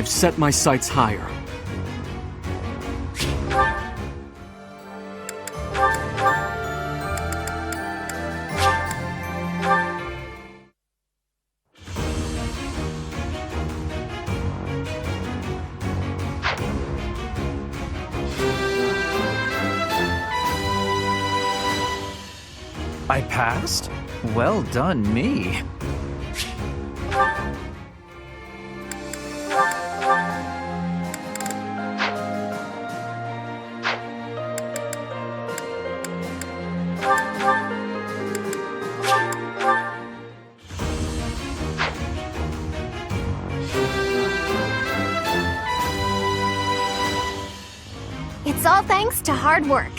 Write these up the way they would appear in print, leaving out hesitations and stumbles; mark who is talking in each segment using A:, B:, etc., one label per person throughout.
A: I've set my sights higher.
B: I passed? Well done, me.
C: It's all thanks to hard work.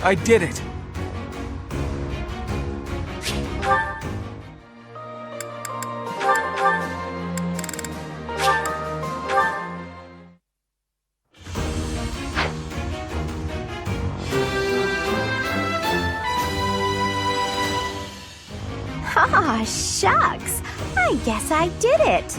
A: I did it!
C: Ah, shucks. I guess I did it.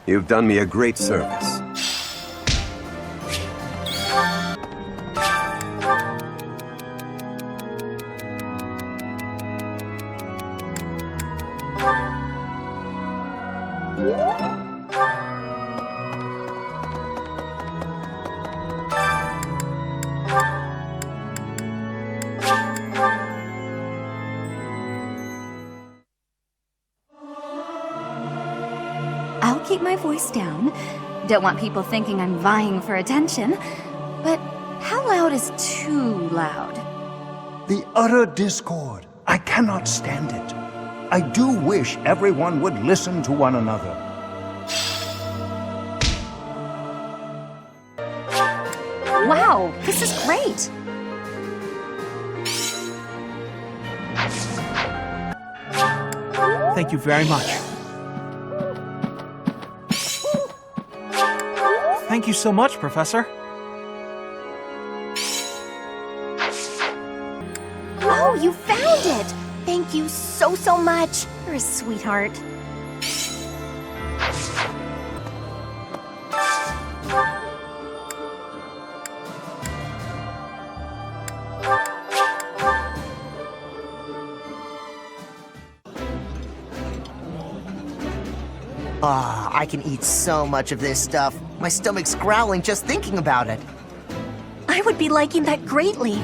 D: You've done me a great service.
C: I'll keep my voice down. Don't want people thinking I'm vying for attention. But how loud is too loud?
E: The utter discord. I cannot stand it. I do wish everyone would listen to one another.
C: Wow, this is great.
A: Thank you very much. Thank you so much, Professor.
C: Oh, you found it! Thank you so much. You're a sweetheart.
F: Ah, I can eat so much of this stuff. My stomach's growling just thinking about it.
C: I would be liking that greatly.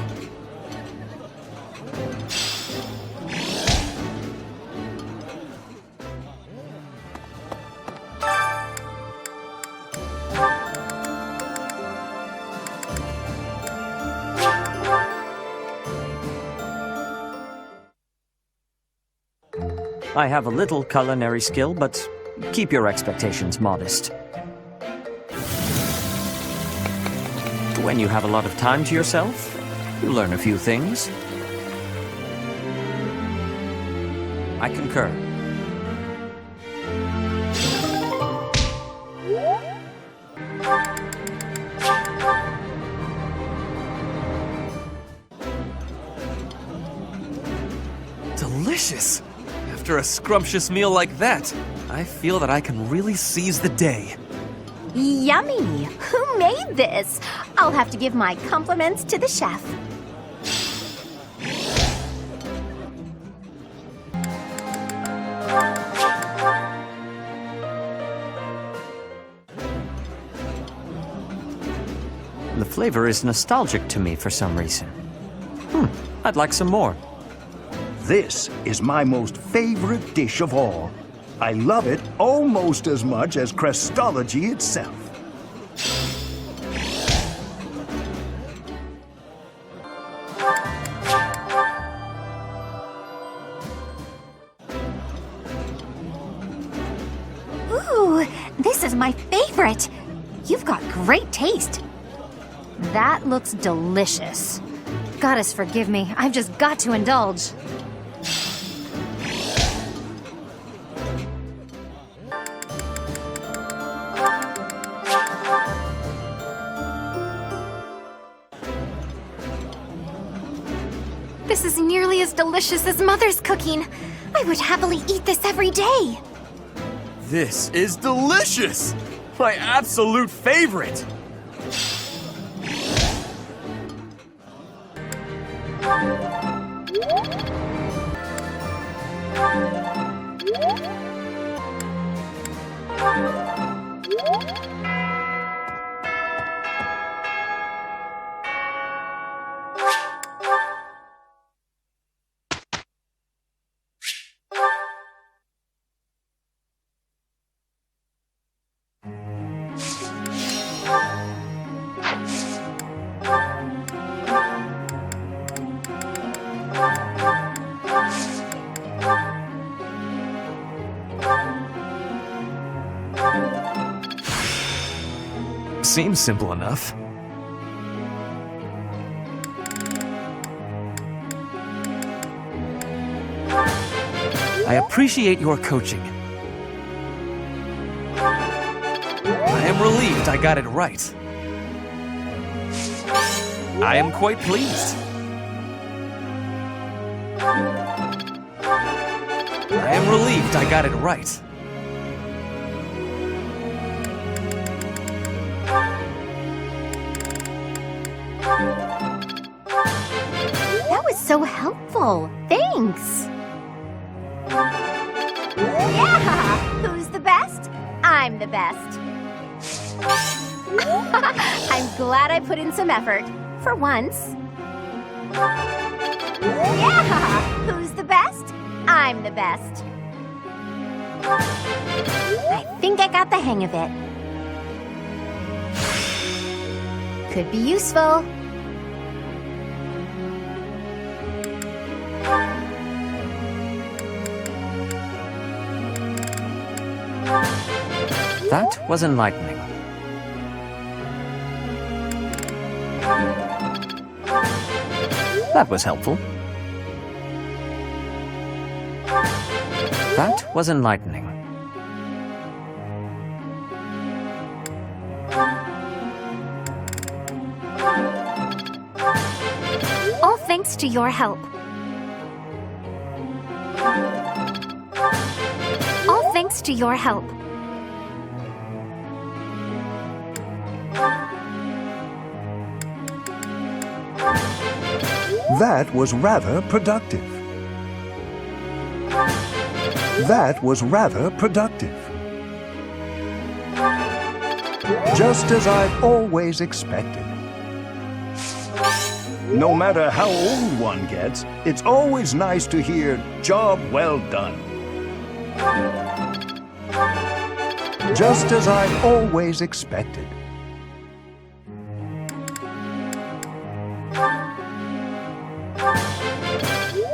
B: I have a little culinary skill, but keep your expectations modest. When you have a lot of time to yourself, you learn a few things. I concur.
A: Delicious! After a scrumptious meal like that, I feel that I can really seize the day.
C: Yummy! Who made this? I'll have to give my compliments to the chef.
B: The flavor is nostalgic to me for some reason. I'd like some more.
E: This is my most favorite dish of all. I love it almost as much as Crestology itself.
C: Ooh, this is my favorite. You've got great taste. That looks delicious. Goddess forgive me, I've just got to indulge. This is nearly as delicious as Mother's cooking. I would happily eat this every day.
A: This is delicious! My absolute favorite! Seems simple enough. I appreciate your coaching. I am relieved I got it right. I am quite pleased. I am relieved I got it right.
C: That was so helpful. Thanks. Yeah! Who's the best? I'm the best. I'm glad I put in some effort. For once. Yeah! Who's the best? I'm the best. I think I got the hang of it. Could be useful.
B: That was enlightening. That was helpful. That was enlightening.
C: All thanks to your help. All thanks to your help.
E: That was rather productive. That was rather productive. Just as I've always expected. No matter how old one gets, it's always nice to hear, "Job well done." Just as I've always expected.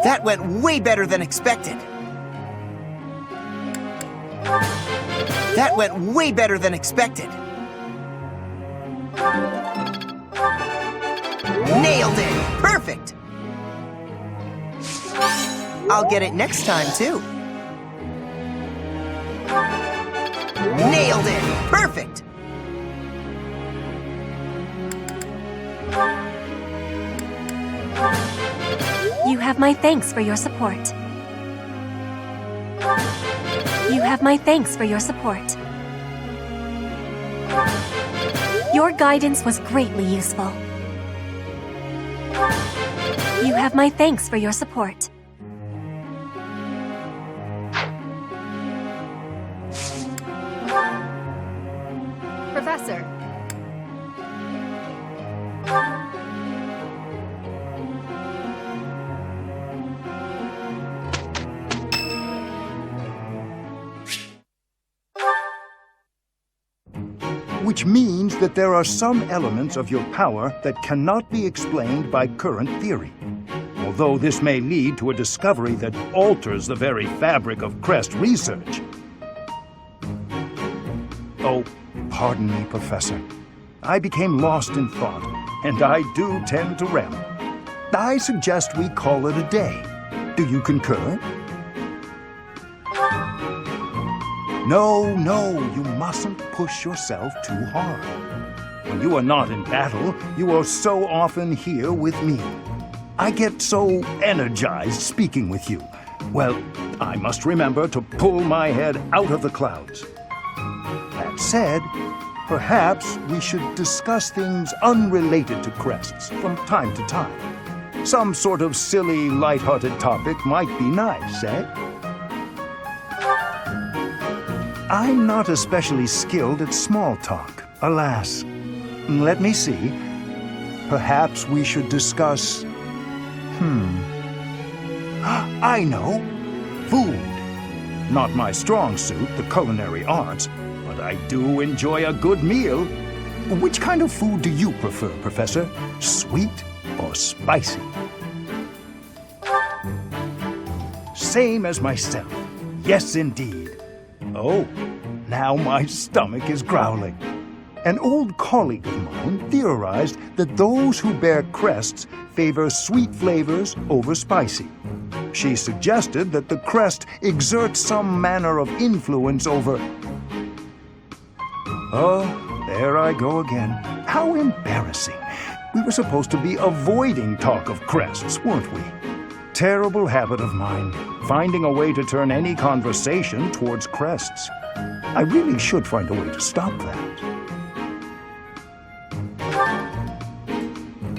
F: That went way better than expected. That went way better than expected. Nailed it! Perfect! I'll get it next time, too. Nailed it! Perfect!
G: You have my thanks for your support. You have my thanks for your support. Your guidance was greatly useful. You have my thanks for your support.
C: Professor.
E: Which means that there are some elements of your power that cannot be explained by current theory. Although this may lead to a discovery that alters the very fabric of Crest research. Oh, pardon me, Professor. I became lost in thought, and I do tend to ramble. I suggest we call it a day. Do you concur? No, you mustn't push yourself too hard. When you are not in battle, you are so often here with me. I get so energized speaking with you. Well, I must remember to pull my head out of the clouds. That said, perhaps we should discuss things unrelated to crests from time to time. Some sort of silly, light-hearted topic might be nice, eh? I'm not especially skilled at small talk, alas. Let me see. Perhaps we should discuss... I know. Food. Not my strong suit, the culinary arts, but I do enjoy a good meal. Which kind of food do you prefer, Professor? Sweet or spicy? Same as myself. Yes, indeed. Oh, now my stomach is growling. An old colleague of mine theorized that those who bear crests favor sweet flavors over spicy. She suggested that the crest exerts some manner of influence over... Oh, there I go again. How embarrassing. We were supposed to be avoiding talk of crests, weren't we? Terrible habit of mine, finding a way to turn any conversation towards crests. I really should find a way to stop that.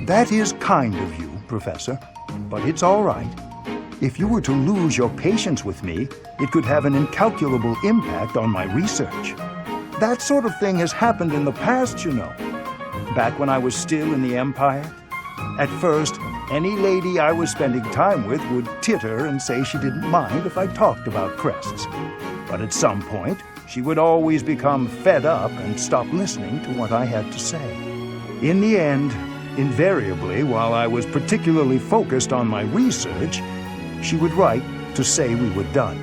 E: That is kind of you, Professor, but it's all right. If you were to lose your patience with me, it could have an incalculable impact on my research. That sort of thing has happened in the past, you know. Back when I was still in the Empire. At first, any lady I was spending time with would titter and say she didn't mind if I talked about crests. But at some point, she would always become fed up and stop listening to what I had to say. In the end, invariably, while I was particularly focused on my research, she would write to say we were done.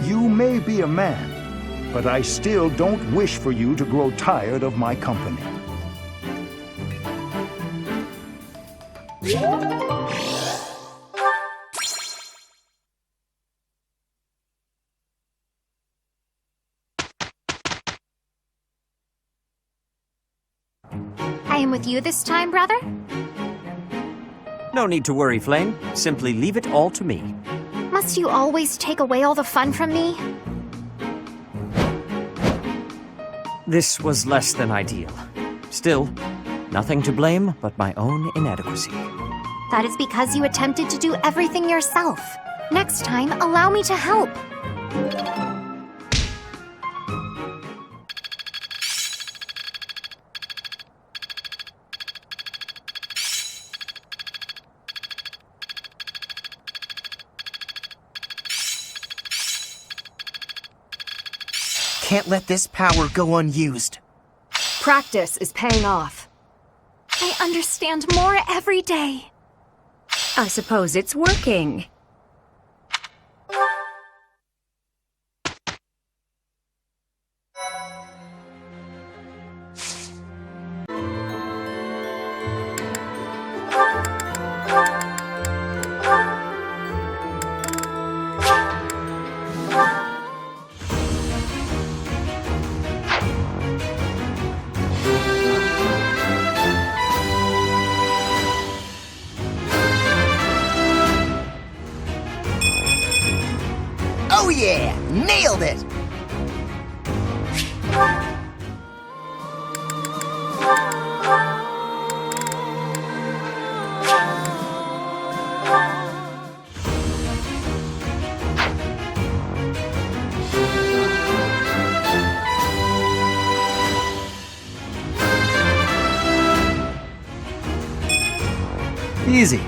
E: You may be a man, but I still don't wish for you to grow tired of my company.
C: I am with you this time, brother?
B: No need to worry, Flame. Simply leave it all to me.
C: Must you always take away all the fun from me?
B: This was less than ideal. Still, nothing to blame but my own inadequacy.
C: That is because you attempted to do everything yourself. Next time, allow me to help.
F: Can't let this power go unused.
G: Practice is paying off.
C: I understand more every day.
G: I suppose it's working.
F: nailed it!
B: Easy.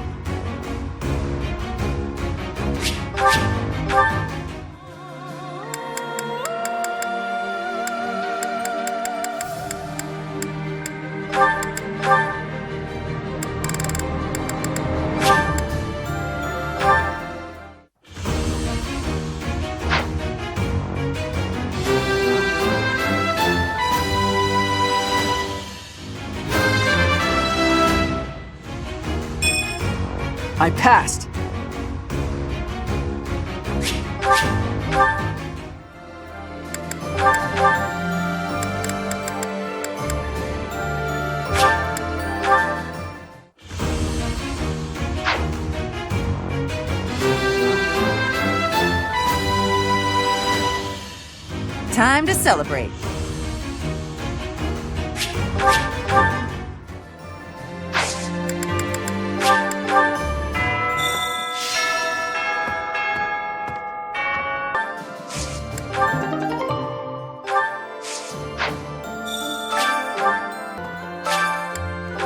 B: I passed.
H: Time to celebrate.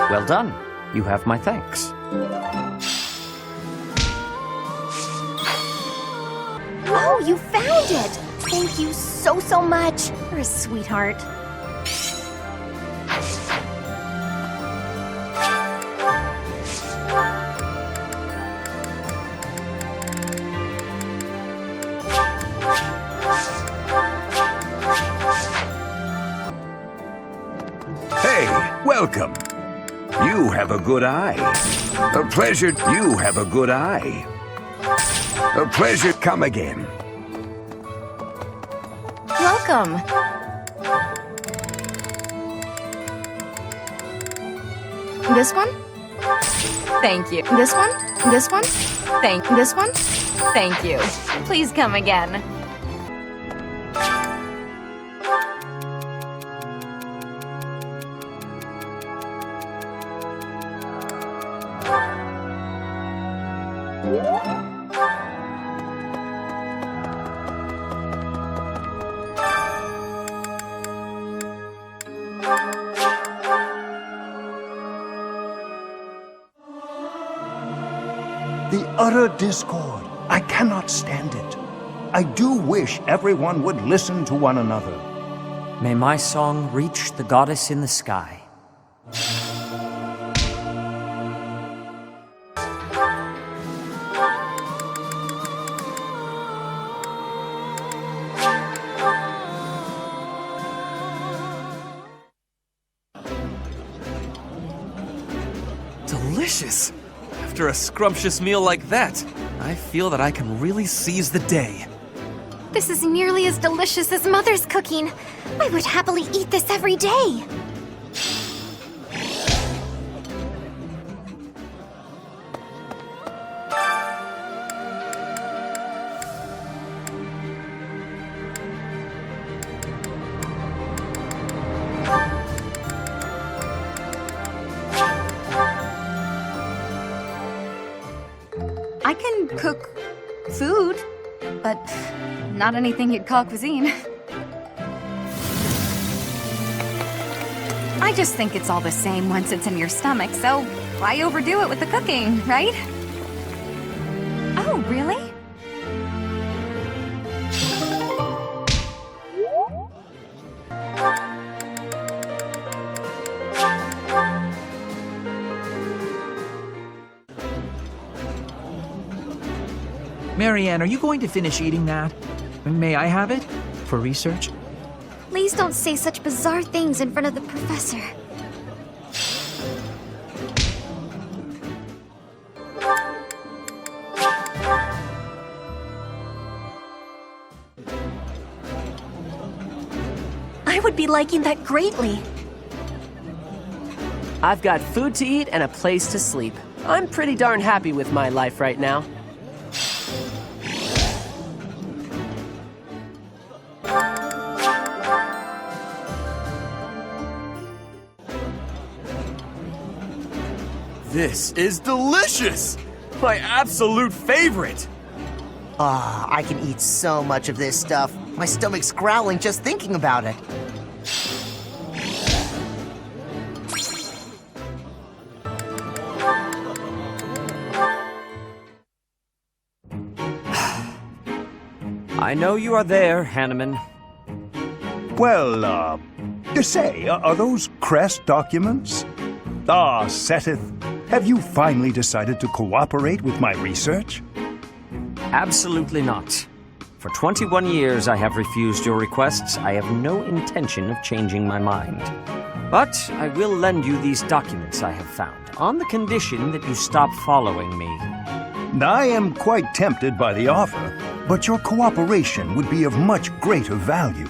B: Well done. You have my thanks.
C: Oh, you found it! Thank you so much. You're a sweetheart.
D: Hey, welcome. You have a good eye. A pleasure. You have a good eye. A pleasure. Come again.
H: Welcome. This one? Thank you. This one? This one? This one? Thank you. Please come again.
E: The utter discord. I cannot stand it. I do wish everyone would listen to one another.
B: May my song reach the goddess in the sky.
A: Delicious! After a scrumptious meal like that, I feel that I can really seize the day.
C: This is nearly as delicious as Mother's cooking. I would happily eat this every day.
H: I can cook food, but not anything you'd call cuisine. I just think it's all the same once it's in your stomach, so why overdo it with the cooking, right? Oh, really?
I: Marianne, are you going to finish eating that? May I have it? For research?
C: Please don't say such bizarre things in front of the professor.
G: I would be liking that greatly.
J: I've got food to eat and a place to sleep. I'm pretty darn happy with my life right now.
A: This is delicious! My absolute favorite!
F: I can eat so much of this stuff. My stomach's growling just thinking about it.
B: I know you are there, Hanneman.
E: Well, say, are those crest documents? Ah, Seteth, have you finally decided to cooperate with my research?
B: Absolutely not. For 21 years I have refused your requests. I have no intention of changing my mind. But I will lend you these documents I have found, on the condition that you stop following me.
E: I am quite tempted by the offer, but your cooperation would be of much greater value.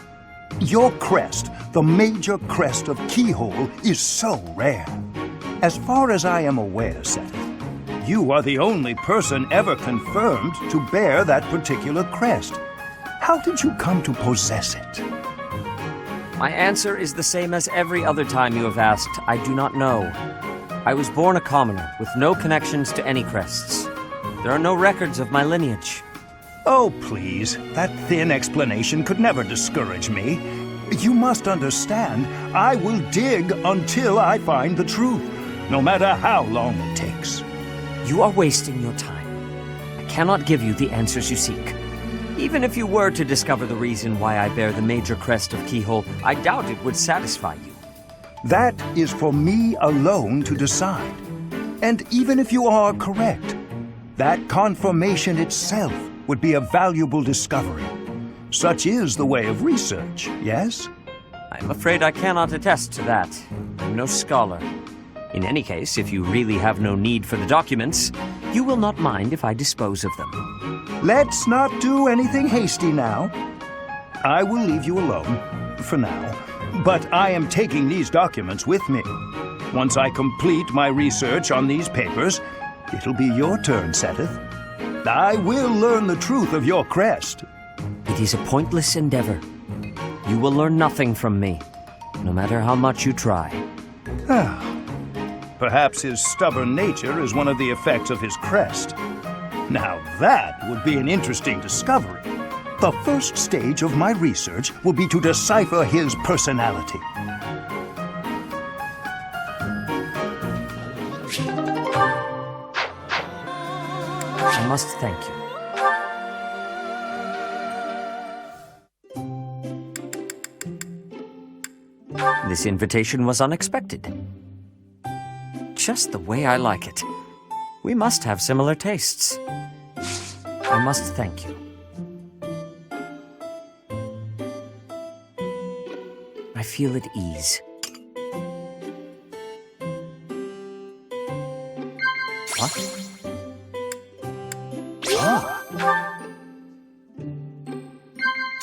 E: Your crest, the major crest of Keyhole, is so rare. As far as I am aware, Seteth, you are the only person ever confirmed to bear that particular crest. How did you come to possess it?
B: My answer is the same as every other time you have asked. I do not know. I was born a commoner, with no connections to any crests. There are no records of my lineage.
E: Oh, please. That thin explanation could never discourage me. You must understand, I will dig until I find the truth, no matter how long it takes.
B: You are wasting your time. I cannot give you the answers you seek. Even if you were to discover the reason why I bear the major crest of Keyhole, I doubt it would satisfy you.
E: That is for me alone to decide. And even if you are correct, that confirmation itself would be a valuable discovery. Such is the way of research, yes?
B: I'm afraid I cannot attest to that. I'm no scholar. In any case, if you really have no need for the documents, you will not mind if I dispose of them.
E: Let's not do anything hasty now. I will leave you alone, for now. But I am taking these documents with me. Once I complete my research on these papers, it'll be your turn, Seteth. I will learn the truth of your crest.
B: It is a pointless endeavor. You will learn nothing from me, no matter how much you try.
E: Perhaps his stubborn nature is one of the effects of his crest. Now that would be an interesting discovery. The first stage of my research will be to decipher his personality.
B: I must thank you. This invitation was unexpected. Just the way I like it. We must have similar tastes. I must thank you. I feel at ease. What?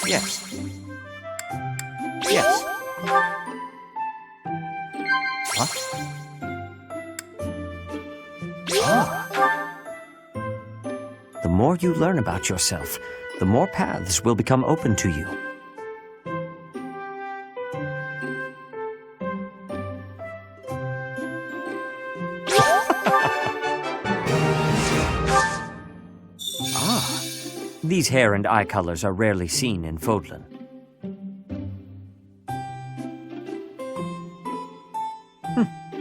B: Yes. Yes. What? The more you learn about yourself, the more paths will become open to you. These hair and eye colors are rarely seen in Fódlan.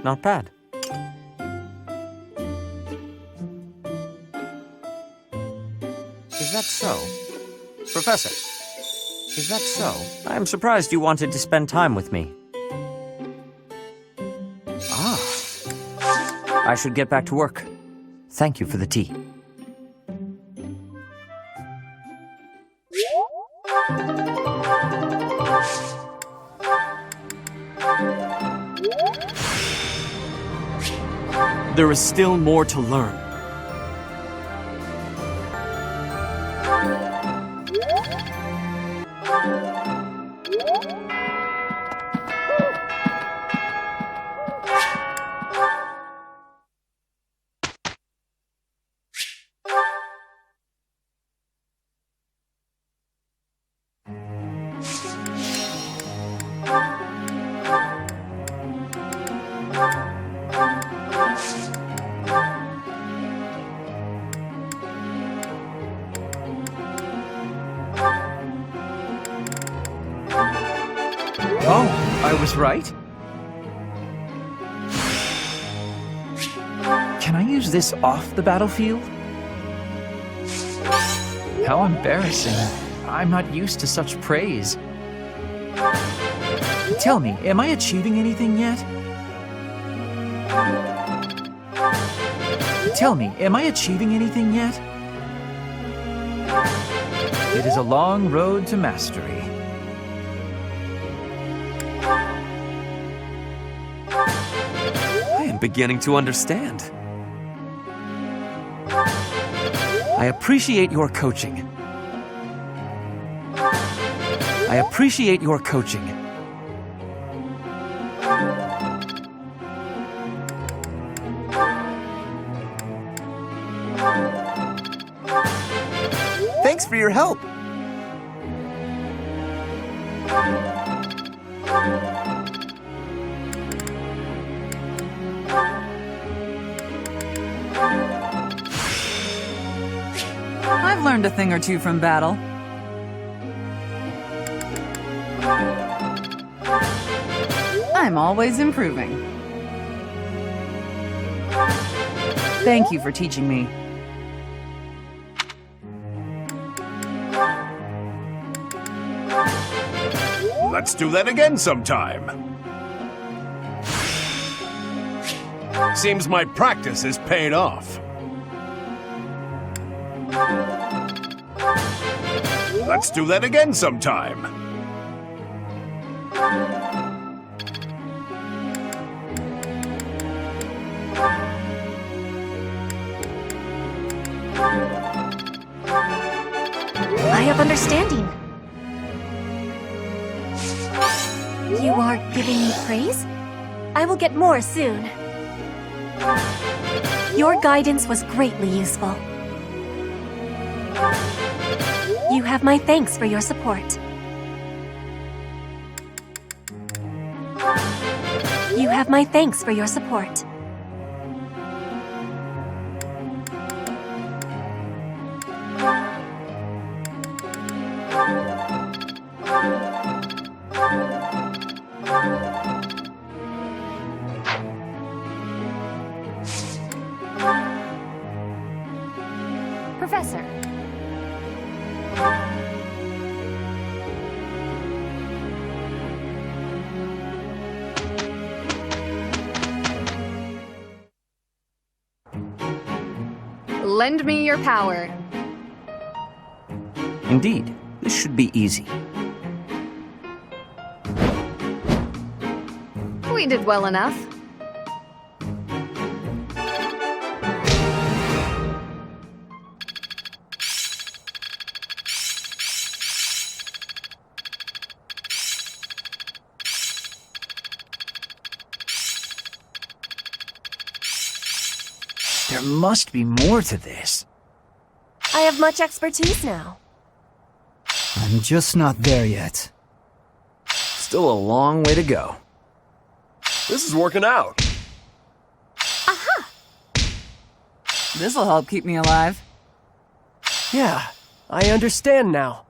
B: Not bad. Is that so? Professor, is that so? I am surprised you wanted to spend time with me. I should get back to work. Thank you for the tea.
A: There is still more to learn.
I: was right. Can I use this off the battlefield? How embarrassing. I'm not used to such praise. Tell me, am I achieving anything yet? Tell me, am I achieving anything yet? It is a long road to mastery.
A: I am beginning to understand. I appreciate your coaching. I appreciate your coaching.
F: Thanks for your help.
K: I've learned a thing or two from battle. I'm always improving. Thank you for teaching me.
D: Let's do that again sometime. Seems my practice is paid off. Let's do that again sometime.
G: I have understanding. You are giving me praise? I will get more soon. Your guidance was greatly useful. You have my thanks for your support. You have my thanks for your support.
C: Professor.
H: Lend me your power.
B: Indeed, this should be easy.
H: We did well enough.
I: There must be more to this.
G: I have much expertise now.
L: I'm just not there yet.
B: Still a long way to go.
D: This is working out.
G: Aha!
K: This'll help keep me alive.
J: Yeah, I understand now.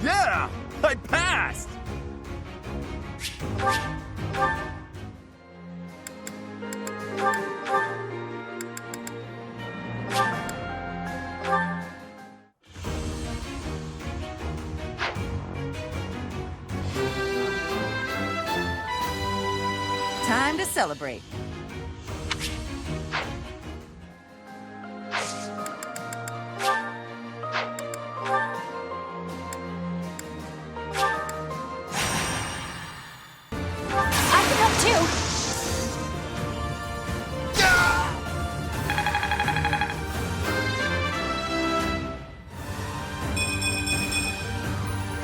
A: Yeah! I passed!
K: Time to celebrate.
G: I can help too.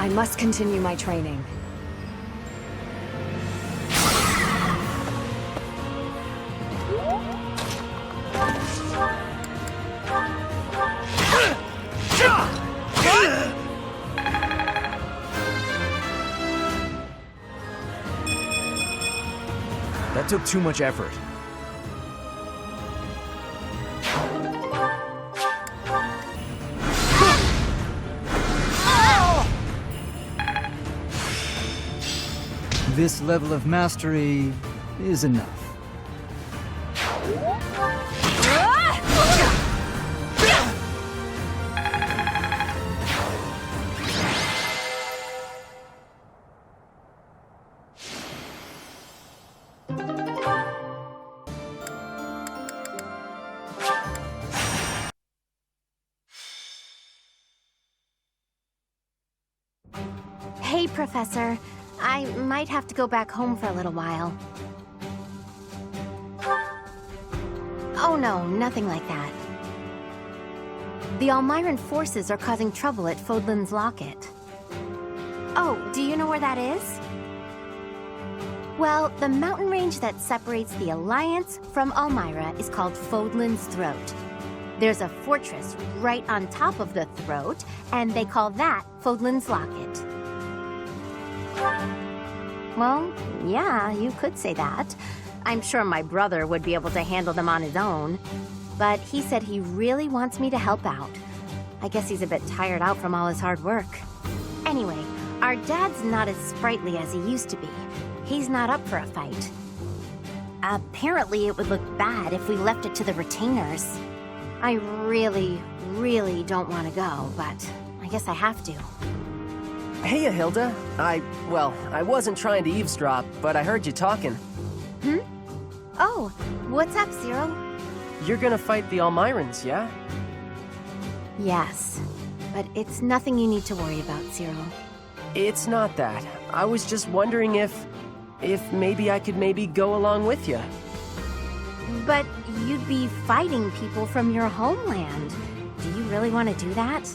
G: I must continue my training.
I: That took too much effort.
L: This level of mastery is enough.
C: Hey, Professor. I might have to go back home for a little while. Oh no, nothing like that. The Almyran forces are causing trouble at Fódlan's Locket. Oh, do you know where that is? Well, the mountain range that separates the Alliance from Almyra is called Fódlan's Throat. There's a fortress right on top of the throat, and they call that Fódlan's Locket. Well, yeah, you could say that. I'm sure my brother would be able to handle them on his own. But he said he really wants me to help out. I guess he's a bit tired out from all his hard work. Anyway, our dad's not as sprightly as he used to be. He's not up for a fight. Apparently, it would look bad if we left it to the retainers. I really, really don't want to go, but I guess I have to.
J: Hey, Hilda. I wasn't trying to eavesdrop, but I heard you talking.
C: Oh, what's up, Cyril?
J: You're gonna fight the Almyrans, yeah?
C: Yes, but it's nothing you need to worry about, Cyril.
J: It's not that. I was just wondering if maybe I could go along with you.
C: But you'd be fighting people from your homeland. Do you really want to do that?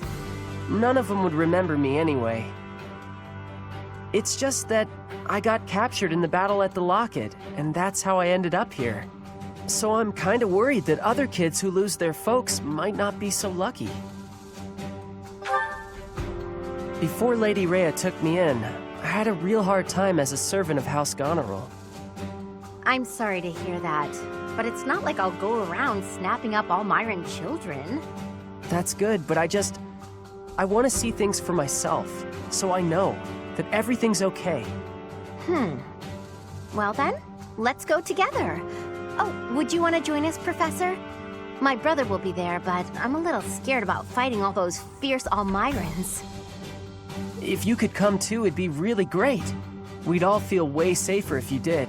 J: None of them would remember me anyway. It's just that I got captured in the battle at the Locket, and that's how I ended up here. So I'm kinda worried that other kids who lose their folks might not be so lucky. Before Lady Rhea took me in, I had a real hard time as a servant of House Goneril.
C: I'm sorry to hear that, but it's not like I'll go around snapping up Almyran children.
J: That's good, but I want to see things for myself, so I know that everything's okay.
C: Well then, let's go together. Oh, would you want to join us, Professor? My brother will be there, but I'm a little scared about fighting all those fierce Almyrans.
J: If you could come too, it'd be really great. We'd all feel way safer if you did.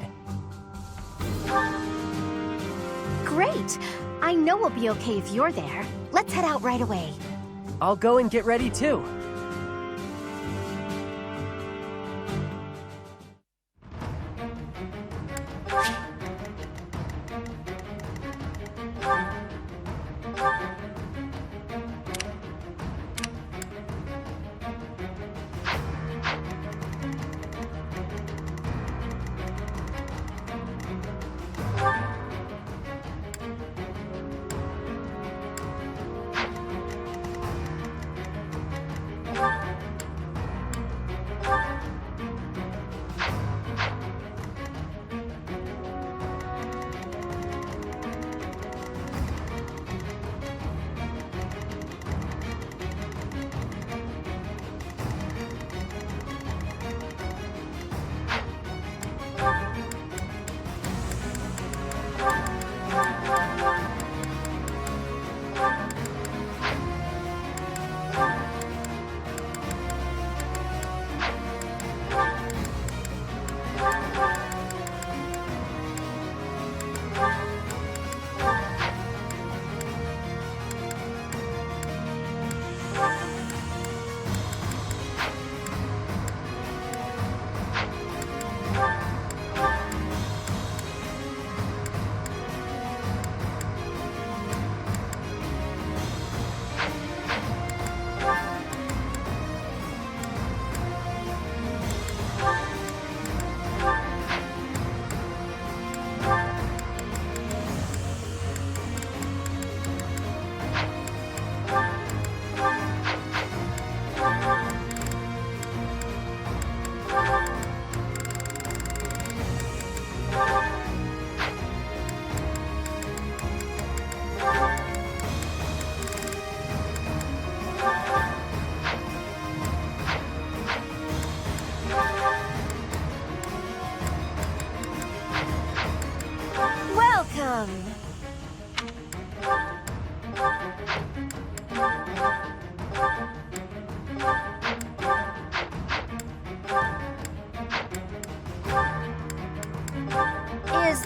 C: Great! I know we'll be okay if you're there. Let's head out right away.
J: I'll go and get ready too.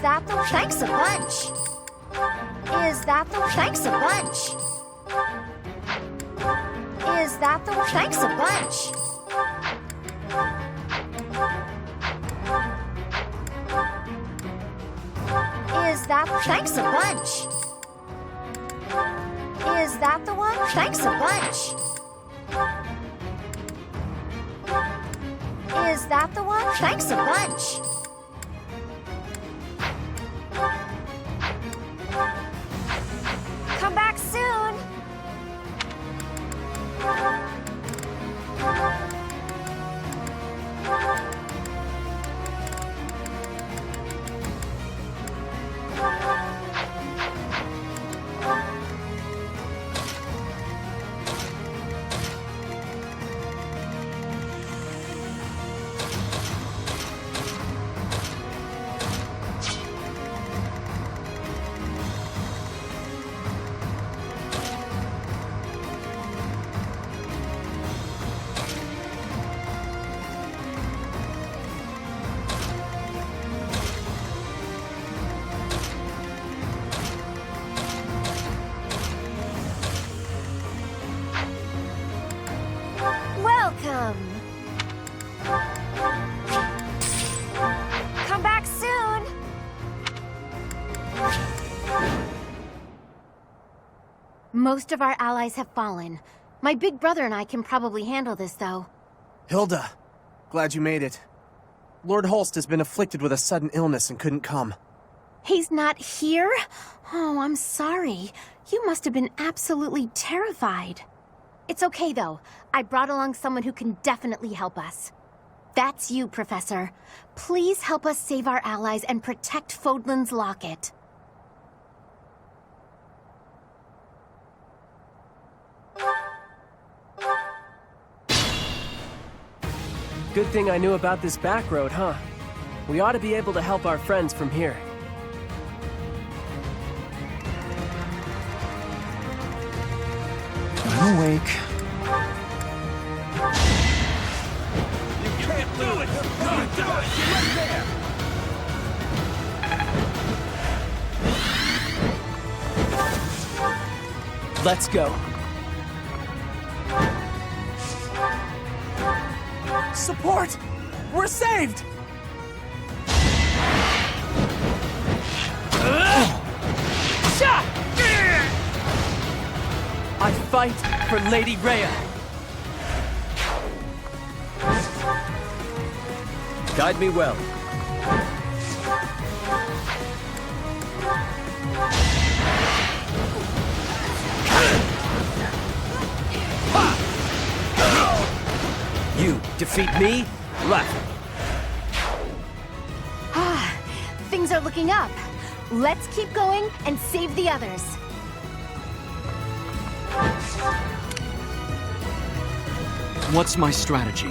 C: that the... Thanks a bunch. Is that the... Thanks a bunch. Is that the... Thanks a bunch. Is that... Thanks a bunch. Is that the one? Thanks a bunch. Is that the one? Thanks a bunch. Come back soon. Come back soon. Most of our allies have fallen. My big brother and I can probably handle this, though.
M: Hilda, glad you made it. Lord Holst has been afflicted with a sudden illness and couldn't come.
C: He's not here? Oh, I'm sorry. You must have been absolutely terrified. It's okay, though. I brought along someone who can definitely help us. That's you, Professor. Please help us save our allies and protect Fódlan's locket.
J: Good thing I knew about this back road, huh? We ought to be able to help our friends from here.
I: I'm awake.
D: You can't do it! Not die! Right there!
J: Let's go.
M: Support! We're saved!
J: I fight for Lady Rhea.
B: Guide me well. You defeat me? Left.
C: Things are looking up. Let's keep going and save the others.
I: What's my strategy?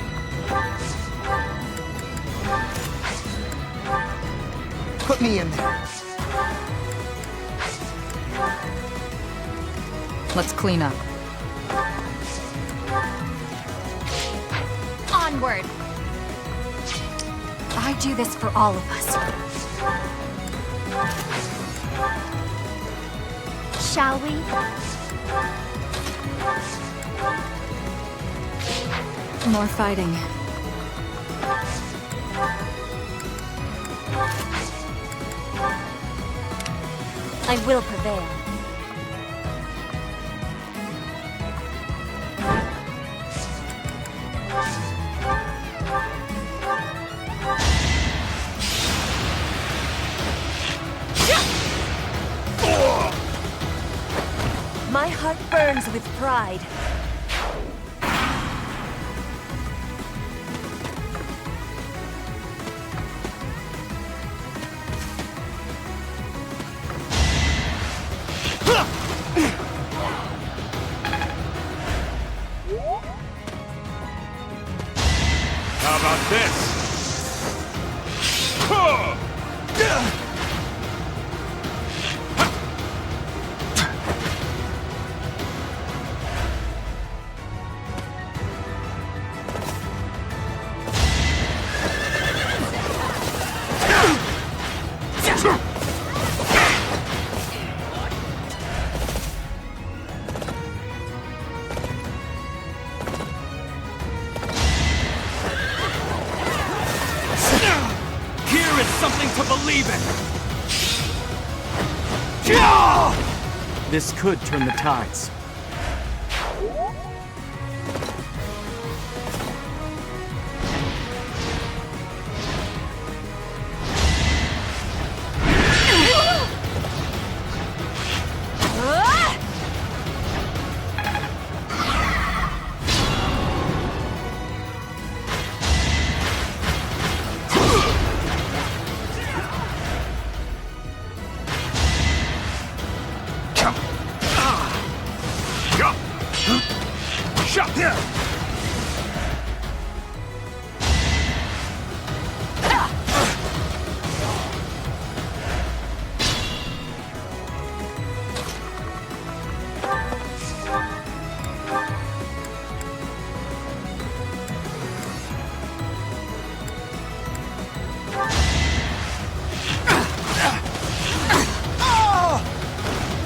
F: Put me in there.
K: Let's clean up.
G: Onward! I do this for all of us.
C: Shall we?
G: More fighting. I will prevail. My heart burns with pride.
D: How about this?
A: believe it!
J: This could turn the tides.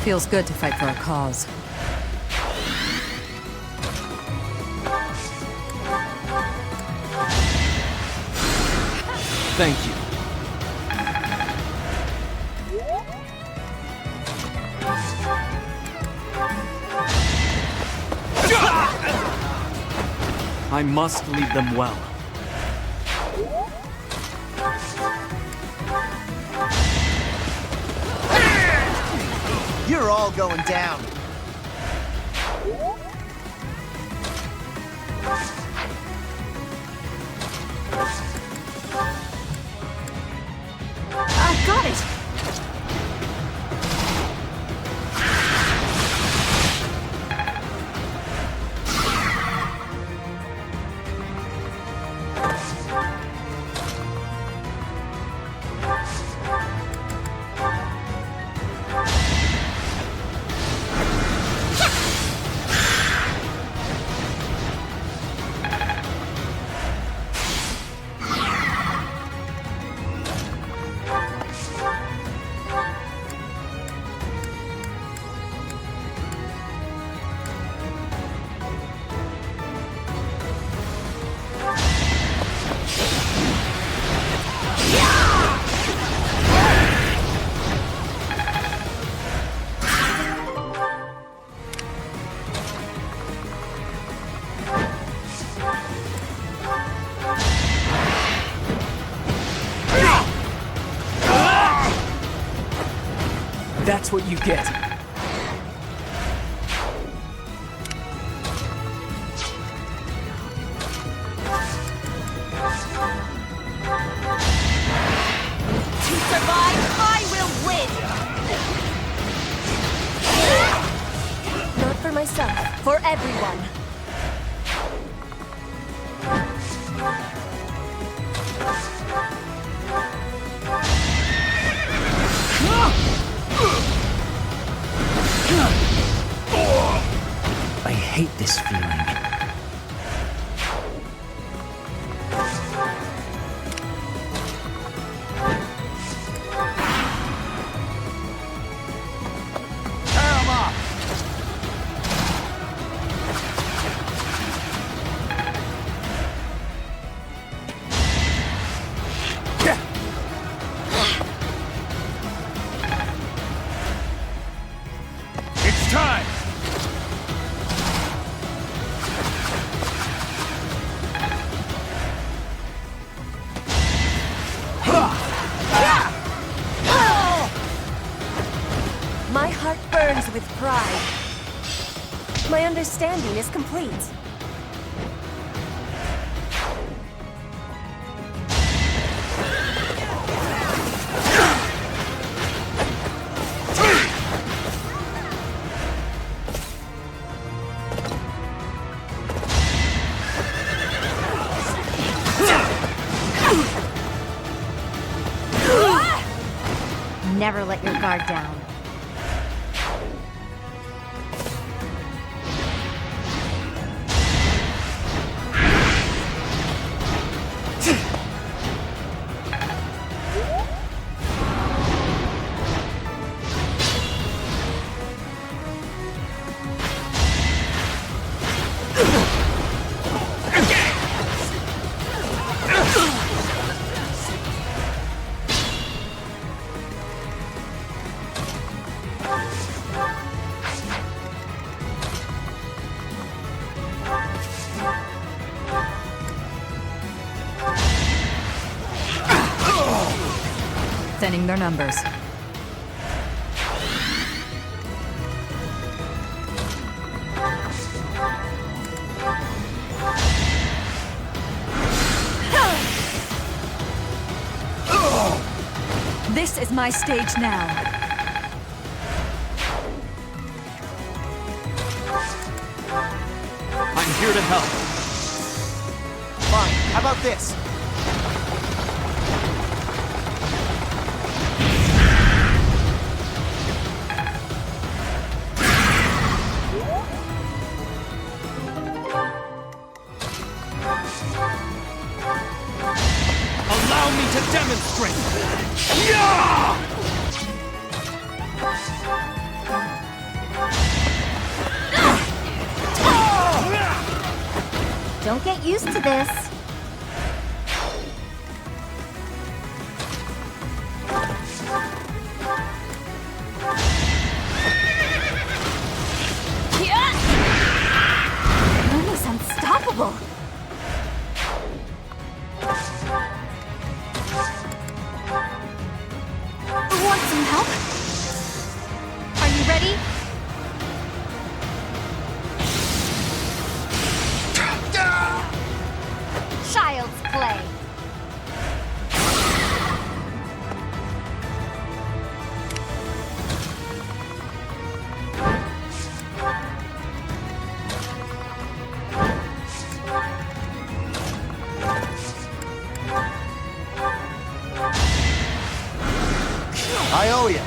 H: Feels good to fight for a cause.
J: Thank you. I must lead them well.
F: You're all going down.
G: I've got it!
J: That's what you get.
G: To survive, I will win! Not for myself, for everyone.
B: I hate this feeling.
D: It's time!
G: My heart burns with pride. My understanding is complete.
C: Never let your guard down.
H: thinning their numbers. This is my stage now.
A: I'm here to help.
M: Fine, how about this?
A: Allow me to demonstrate! Yeah!
C: Don't get used to this. Mooney's unstoppable. Want some help? Are you ready? Child's play.
M: I owe you.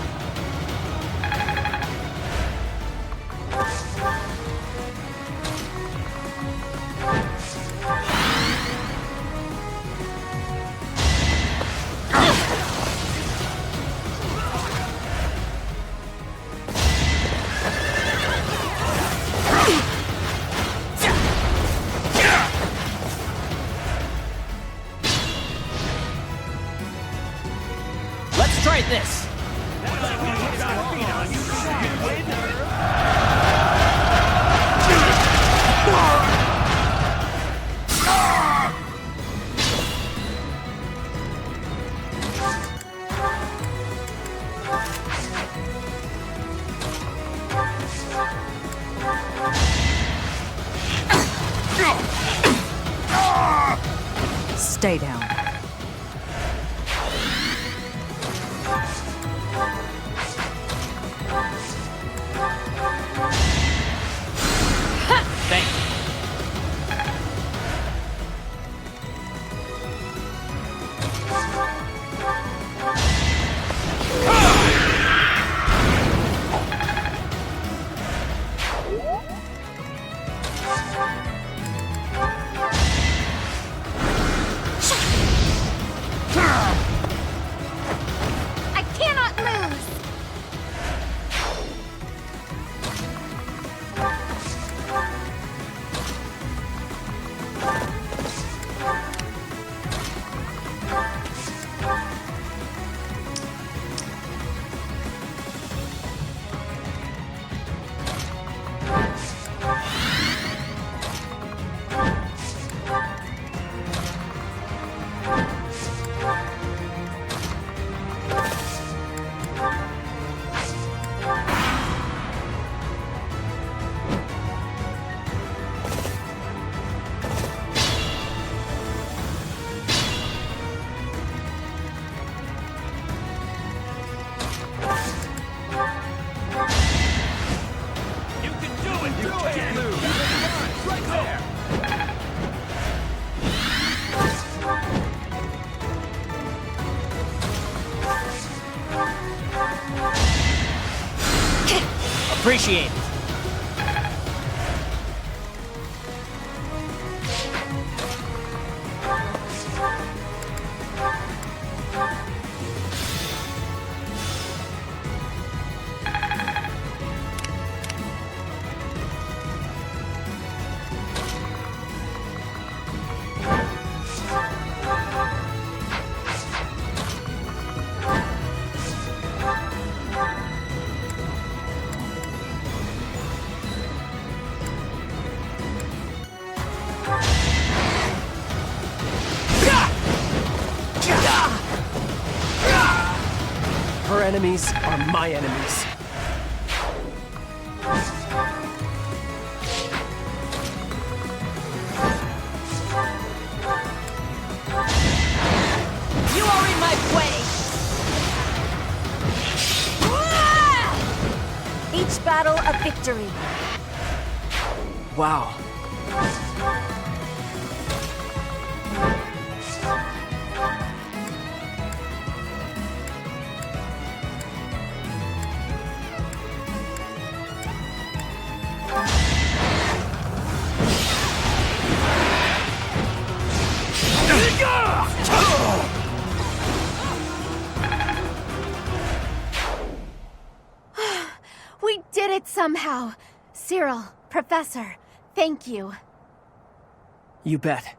J: Let's try this!
H: Stay down.
A: Thank you.
C: I cannot lose.
J: Appreciate it. enemies are my enemies.
G: You are in my way! Each battle a victory.
J: Wow.
C: We did it somehow. Cyril, Professor, thank you.
J: You bet.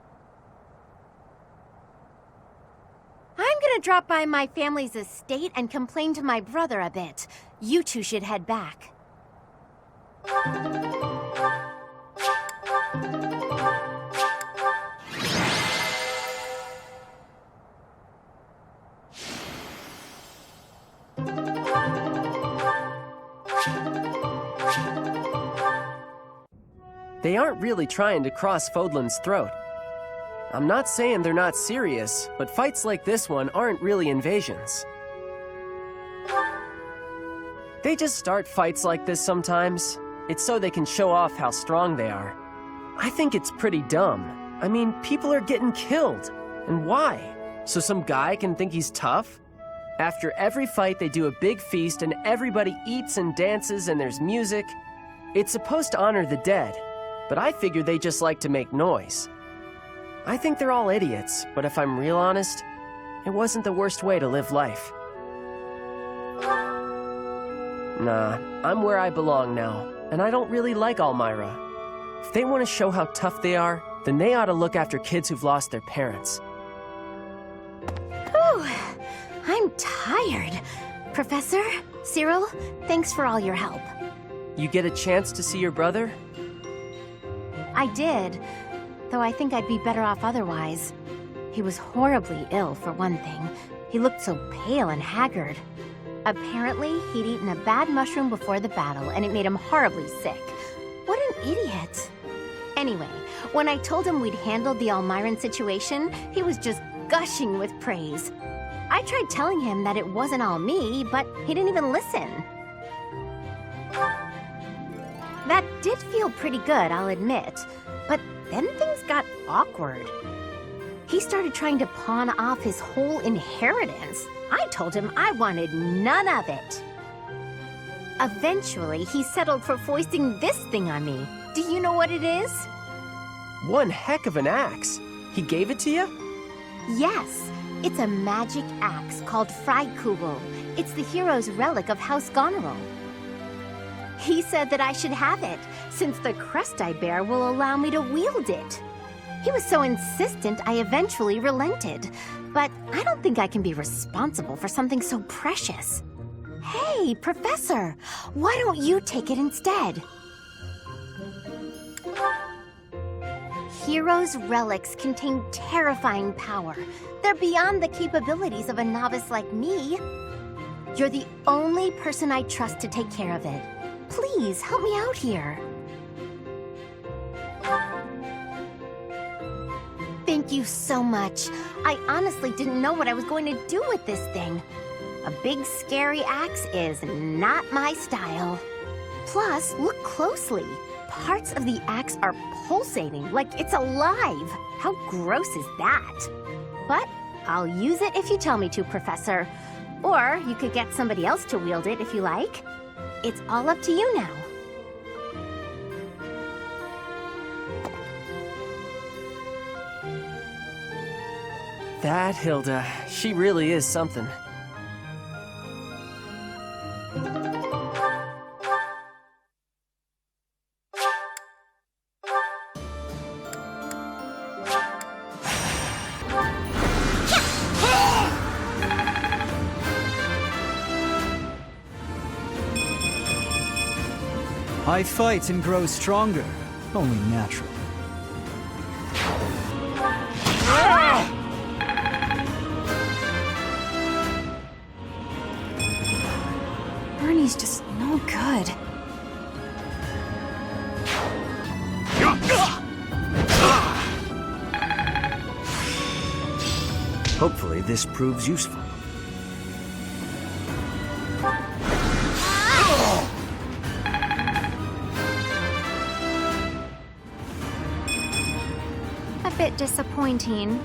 C: I'm gonna drop by my family's estate and complain to my brother a bit. You two should head back.
J: They aren't really trying to cross Fódlan's throat. I'm not saying they're not serious, but fights like this one aren't really invasions. They just start fights like this sometimes. It's so they can show off how strong they are. I think it's pretty dumb. I mean, people are getting killed. And why? So some guy can think he's tough? After every fight, they do a big feast and everybody eats and dances and there's music. It's supposed to honor the dead, but I figure they just like to make noise. I think they're all idiots, but if I'm real honest, it wasn't the worst way to live life. Nah, I'm where I belong now, and I don't really like Almyra. If they want to show how tough they are, then they ought to look after kids who've lost their parents.
C: Whew, I'm tired. Professor, Cyril, thanks for all your help.
J: You get a chance to see your brother?
C: I did, though I think I'd be better off otherwise. He was horribly ill, for one thing. He looked so pale and haggard. Apparently, he'd eaten a bad mushroom before the battle, and it made him horribly sick. What an idiot. Anyway, when I told him we'd handled the Almyran situation, he was just gushing with praise. I tried telling him that it wasn't all me, but he didn't even listen. That did feel pretty good, I'll admit. But then things got awkward. He started trying to pawn off his whole inheritance. I told him I wanted none of it. Eventually, he settled for foisting this thing on me. Do you know what it is?
J: One heck of an axe. He gave it to you?
C: Yes, it's a magic axe called Freikugel. It's the hero's relic of House Goneril. He said that I should have it, since the crest I bear will allow me to wield it. He was so insistent, I eventually relented. But I don't think I can be responsible for something so precious. Hey, Professor, why don't you take it instead? Heroes' relics contain terrifying power. They're beyond the capabilities of a novice like me. You're the only person I trust to take care of it. Please, help me out here. Thank you so much. I honestly didn't know what I was going to do with this thing. A big, scary axe is not my style. Plus, look closely. Parts of the axe are pulsating like it's alive. How gross is that? But I'll use it if you tell me to, Professor. Or you could get somebody else to wield it if you like. It's all up to you now.
J: That Hilda, she really is something.
L: I fight and grow stronger, only natural.
H: Ernie's just no good.
B: Hopefully this proves useful.
C: A bit disappointing.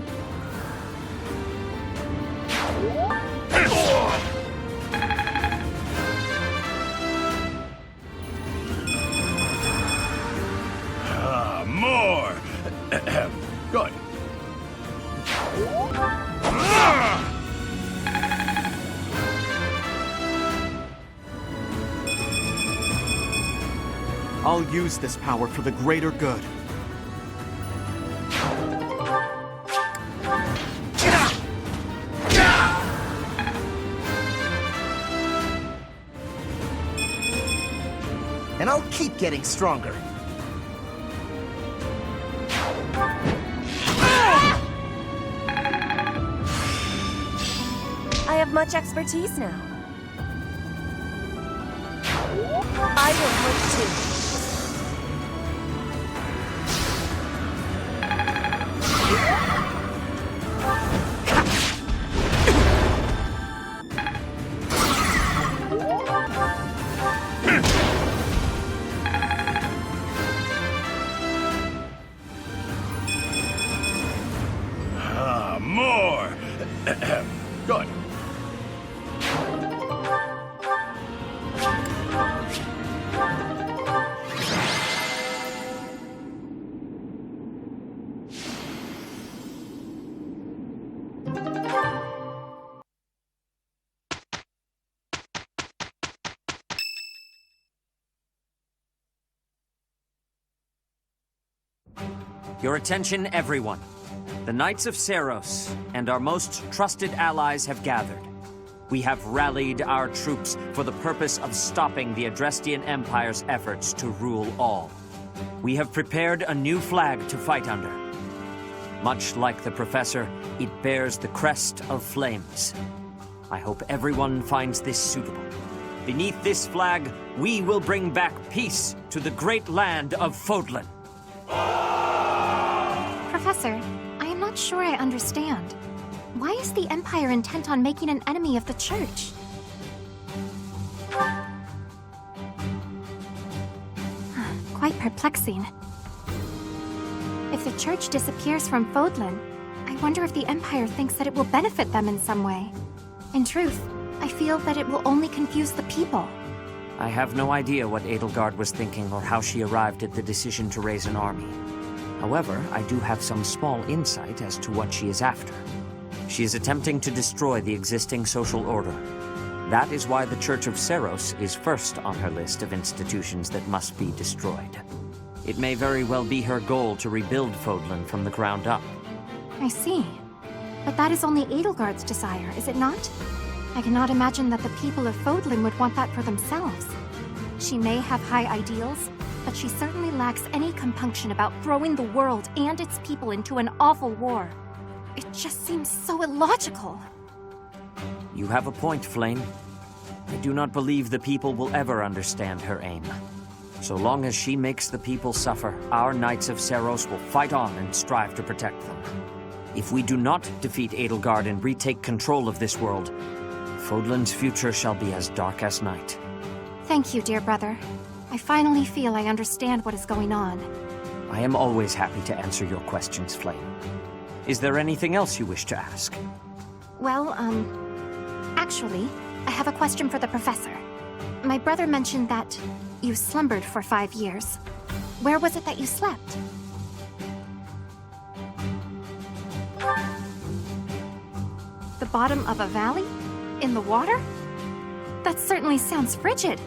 D: More! Good.
M: I'll use this power for the greater good.
F: And I'll keep getting stronger.
G: I have much expertise now. I will hurt too.
D: More! Good.
B: Your attention, everyone. The Knights of Seiros and our most trusted allies have gathered. We have rallied our troops for the purpose of stopping the Adrestian Empire's efforts to rule all. We have prepared a new flag to fight under. Much like the Professor, it bears the crest of flames. I hope everyone finds this suitable. Beneath this flag, we will bring back peace to the great land of Fódlan.
C: Professor, I am not sure I understand. Why is the Empire intent on making an enemy of the Church? Quite perplexing. If the Church disappears from Fódlan, I wonder if the Empire thinks that it will benefit them in some way. In truth, I feel that it will only confuse the people.
B: I have no idea what Edelgard was thinking or how she arrived at the decision to raise an army. However, I do have some small insight as to what she is after. She is attempting to destroy the existing social order. That is why the Church of Seiros is first on her list of institutions that must be destroyed. It may very well be her goal to rebuild Fódlan from the ground up.
C: I see. But that is only Edelgard's desire, is it not? I cannot imagine that the people of Fódlan would want that for themselves. She may have high ideals, but she certainly lacks any compunction about throwing the world and its people into an awful war. It just seems so illogical.
B: You have a point, Flame. I do not believe the people will ever understand her aim. So long as she makes the people suffer, our Knights of Seiros will fight on and strive to protect them. If we do not defeat Edelgard and retake control of this world, Fódlan's future shall be as dark as night.
C: Thank you, dear brother. I finally feel I understand what is going on.
B: I am always happy to answer your questions, Flame. Is there anything else you wish to ask?
C: Well, actually, I have a question for the professor. My brother mentioned that you slumbered for 5 years. Where was it that you slept? The bottom of a valley? In the water? That certainly sounds frigid.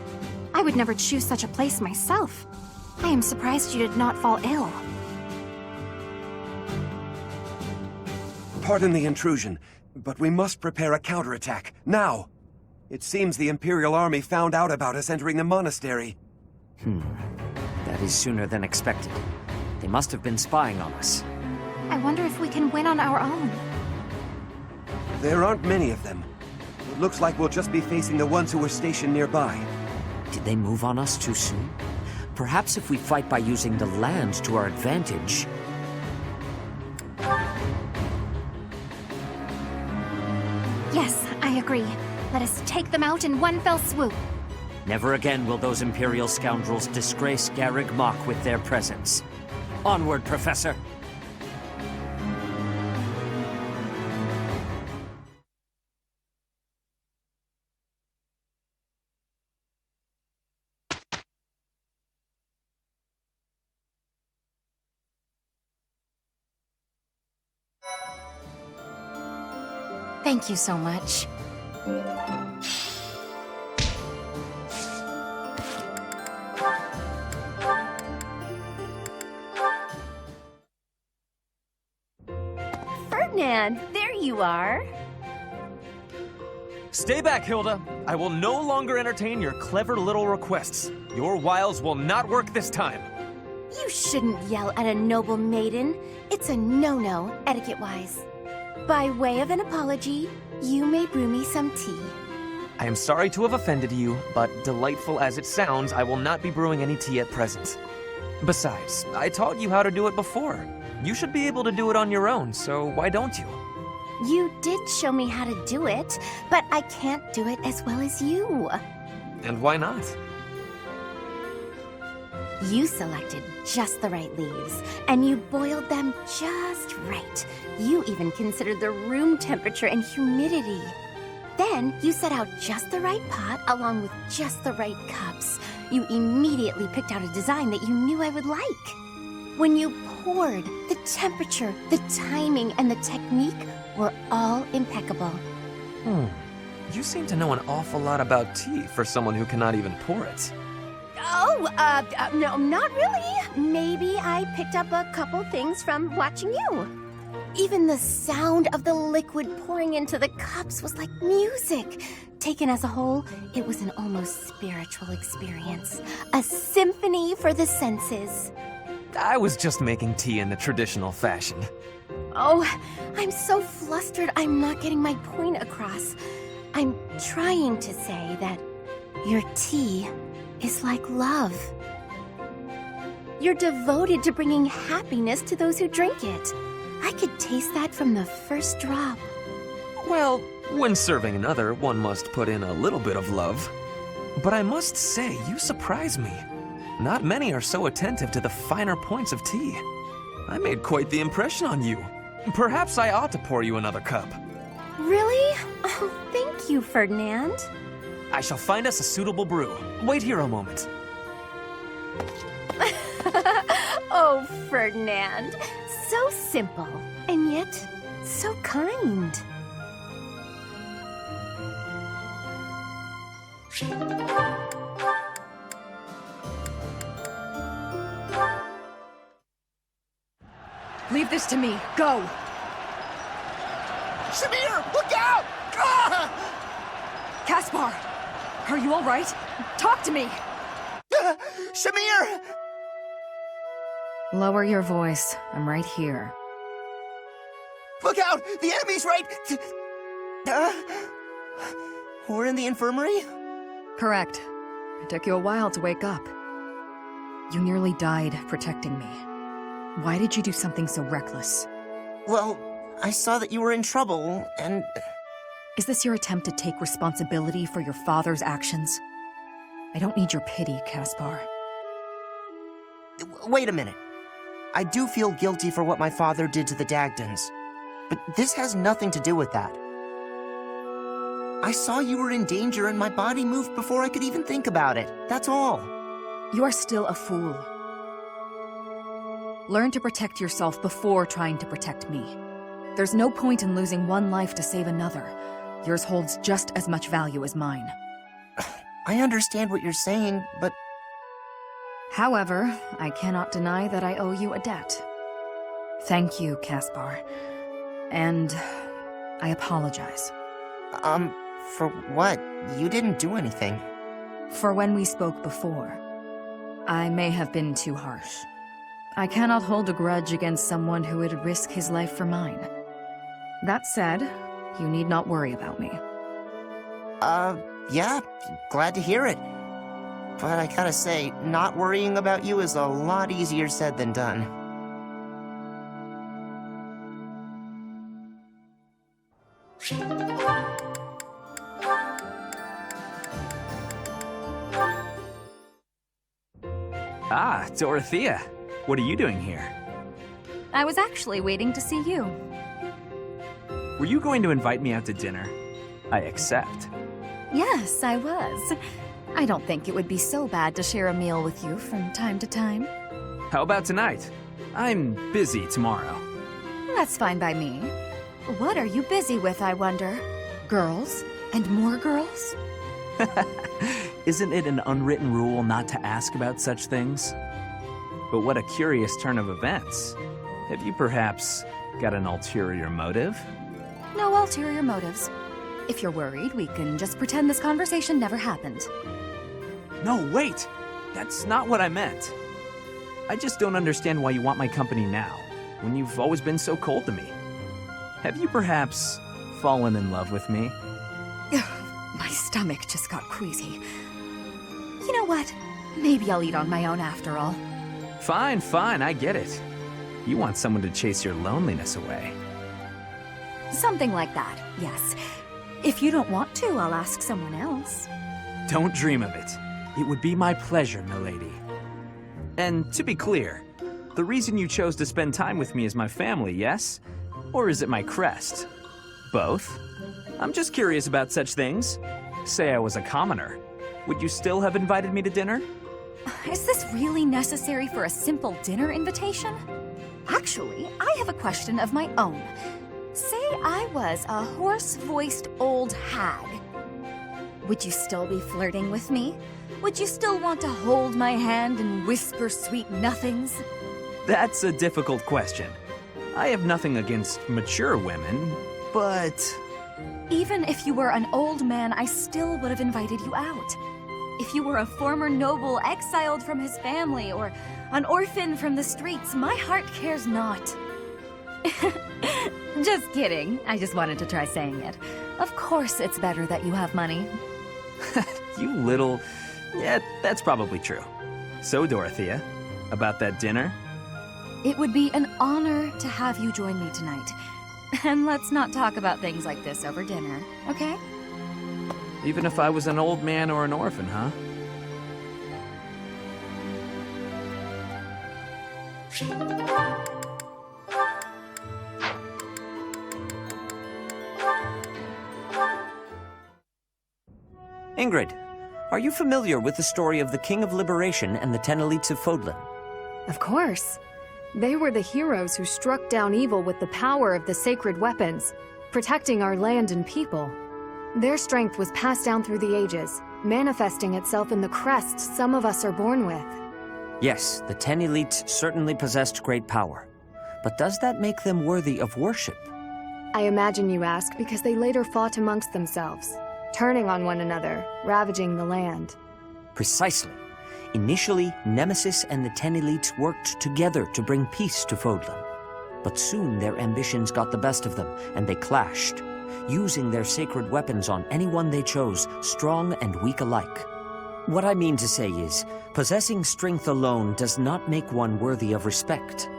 C: I would never choose such a place myself. I am surprised you did not fall ill.
N: Pardon the intrusion, but we must prepare a counterattack, now! It seems the Imperial Army found out about us entering the monastery.
B: That is sooner than expected. They must have been spying on us.
C: I wonder if we can win on our own.
N: There aren't many of them. It looks like we'll just be facing the ones who were stationed nearby.
B: Did they move on us too soon? Perhaps if we fight by using the land to our advantage...
C: Yes, I agree. Let us take them out in one fell swoop.
B: Never again will those Imperial scoundrels disgrace Garreg Mach with their presence. Onward, Professor!
H: Thank you so much.
C: Ferdinand, there you are.
A: Stay back, Hilda. I will no longer entertain your clever little requests. Your wiles will not work this time.
C: You shouldn't yell at a noble maiden. It's a no-no, etiquette-wise. By way of an apology, you may brew me some tea.
A: I am sorry to have offended you, but delightful as it sounds, I will not be brewing any tea at present. Besides, I taught you how to do it before. You should be able to do it on your own, so why don't you?
C: You did show me how to do it, but I can't do it as well as you.
A: And why not?
C: You selected just the right leaves, and you boiled them just right. You even considered the room temperature and humidity. Then you set out just the right pot along with just the right cups. You immediately picked out a design that you knew I would like. When you poured, the temperature, the timing, and the technique were all impeccable.
A: You seem to know an awful lot about tea for someone who cannot even pour it.
C: Oh, no, not really. Maybe I picked up a couple things from watching you. Even the sound of the liquid pouring into the cups was like music. Taken as a whole, it was an almost spiritual experience. A symphony for the senses.
A: I was just making tea in the traditional fashion.
C: Oh, I'm so flustered I'm not getting my point across. I'm trying to say that your tea is like love. You're devoted to bringing happiness to those who drink it. I could taste that from the first drop.
A: Well, when serving another, one must put in a little bit of love. But I must say, you surprise me. Not many are so attentive to the finer points of tea. I made quite the impression on you. Perhaps I ought to pour you another cup.
C: Really? Oh, thank you, Ferdinand.
A: I shall find us a suitable brew. Wait here a moment.
C: Oh, Ferdinand. So simple, and yet so kind.
K: Leave this to me. Go!
F: Shamir, look out! Ah!
K: Caspar! Are you all right? Talk to me!
F: Shamir!
H: Lower your voice. I'm right here.
F: Look out! The enemy's right... We're in the infirmary?
H: Correct. It took you a while to wake up. You nearly died protecting me. Why did you do something so reckless?
F: Well, I saw that you were in trouble, and...
H: Is this your attempt to take responsibility for your father's actions? I don't need your pity, Caspar.
F: Wait a minute. I do feel guilty for what my father did to the Dagdans, but this has nothing to do with that. I saw you were in danger and my body moved before I could even think about it. That's all.
H: You are still a fool. Learn to protect yourself before trying to protect me. There's no point in losing one life to save another. Yours holds just as much value as mine.
F: I understand what you're saying, but...
H: However, I cannot deny that I owe you a debt. Thank you, Caspar. And I apologize.
F: For what? You didn't do anything.
H: For when we spoke before. I may have been too harsh. I cannot hold a grudge against someone who would risk his life for mine. That said, you need not worry about me.
F: Yeah, glad to hear it. But I gotta say, not worrying about you is a lot easier said than done.
I: Ah, Dorothea. What are you doing here?
H: I was actually waiting to see you.
I: Were you going to invite me out to dinner? I accept.
H: Yes, I was. I don't think it would be so bad to share a meal with you from time to time.
I: How about tonight? I'm busy tomorrow.
H: That's fine by me. What are you busy with, I wonder? Girls? And more girls?
I: Isn't it an unwritten rule not to ask about such things? But what a curious turn of events. Have you perhaps got an ulterior motive?
H: No ulterior motives. If you're worried, we can just pretend this conversation never happened.
I: No, wait! That's not what I meant. I just don't understand why you want my company now, when you've always been so cold to me. Have you perhaps fallen in love with me?
H: My stomach just got queasy. You know what? Maybe I'll eat on my own after all.
I: Fine, fine, I get it. You want someone to chase your loneliness away.
H: Something like that, yes. If you don't want to, I'll ask someone else.
I: Don't dream of it. It would be my pleasure, milady. And to be clear, the reason you chose to spend time with me is my family, yes? Or is it my crest? Both? I'm just curious about such things. Say I was a commoner. Would you still have invited me to dinner?
H: Is this really necessary for a simple dinner invitation? Actually, I have a question of my own. Say I was a hoarse-voiced old hag. Would you still be flirting with me? Would you still want to hold my hand and whisper sweet nothings?
I: That's a difficult question. I have nothing against mature women, but...
H: Even if you were an old man, I still would have invited you out. If you were a former noble exiled from his family, or an orphan from the streets, my heart cares not. Just kidding. I just wanted to try saying it. Of course it's better that you have money.
I: You little... Yeah, that's probably true. So, Dorothea, about that dinner?
H: It would be an honor to have you join me tonight. And let's not talk about things like this over dinner, okay?
I: Even if I was an old man or an orphan, huh?
B: Ingrid, are you familiar with the story of the King of Liberation and the 10 elites of Fódlan?
O: Of course. They were the heroes who struck down evil with the power of the sacred weapons, protecting our land and people. Their strength was passed down through the ages, manifesting itself in the crests some of us are born with.
B: Yes, the 10 elites certainly possessed great power. But does that make them worthy of worship?
O: I imagine you ask because they later fought amongst themselves, turning on one another, ravaging the land.
B: Precisely. Initially, Nemesis and the 10 elites worked together to bring peace to Fódlan. But soon their ambitions got the best of them, and they clashed, using their sacred weapons on anyone they chose, strong and weak alike. What I mean to say is, possessing strength alone does not make one worthy of respect.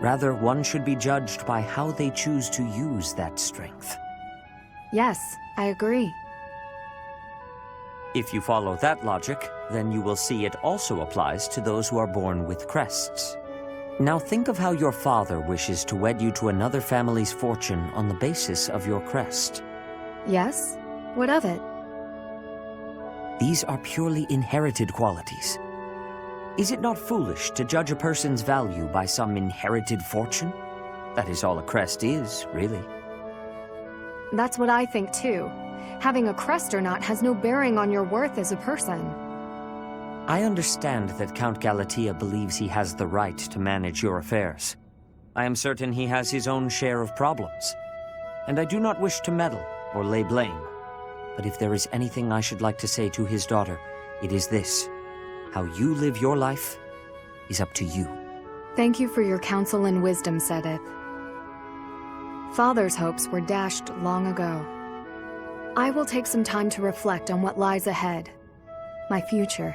B: Rather, one should be judged by how they choose to use that strength.
O: Yes, I agree.
B: If you follow that logic, then you will see it also applies to those who are born with crests. Now think of how your father wishes to wed you to another family's fortune on the basis of your crest.
O: Yes? What of it?
B: These are purely inherited qualities. Is it not foolish to judge a person's value by some inherited fortune? That is all a crest is, really.
O: That's what I think too. Having a crest or not has no bearing on your worth as a person.
B: I understand that Count Galatea believes he has the right to manage your affairs. I am certain he has his own share of problems. And I do not wish to meddle or lay blame. But if there is anything I should like to say to his daughter, it is this. How you live your life is up to you.
O: Thank you for your counsel and wisdom, Seteth. Father's hopes were dashed long ago. I will take some time to reflect on what lies ahead. My future.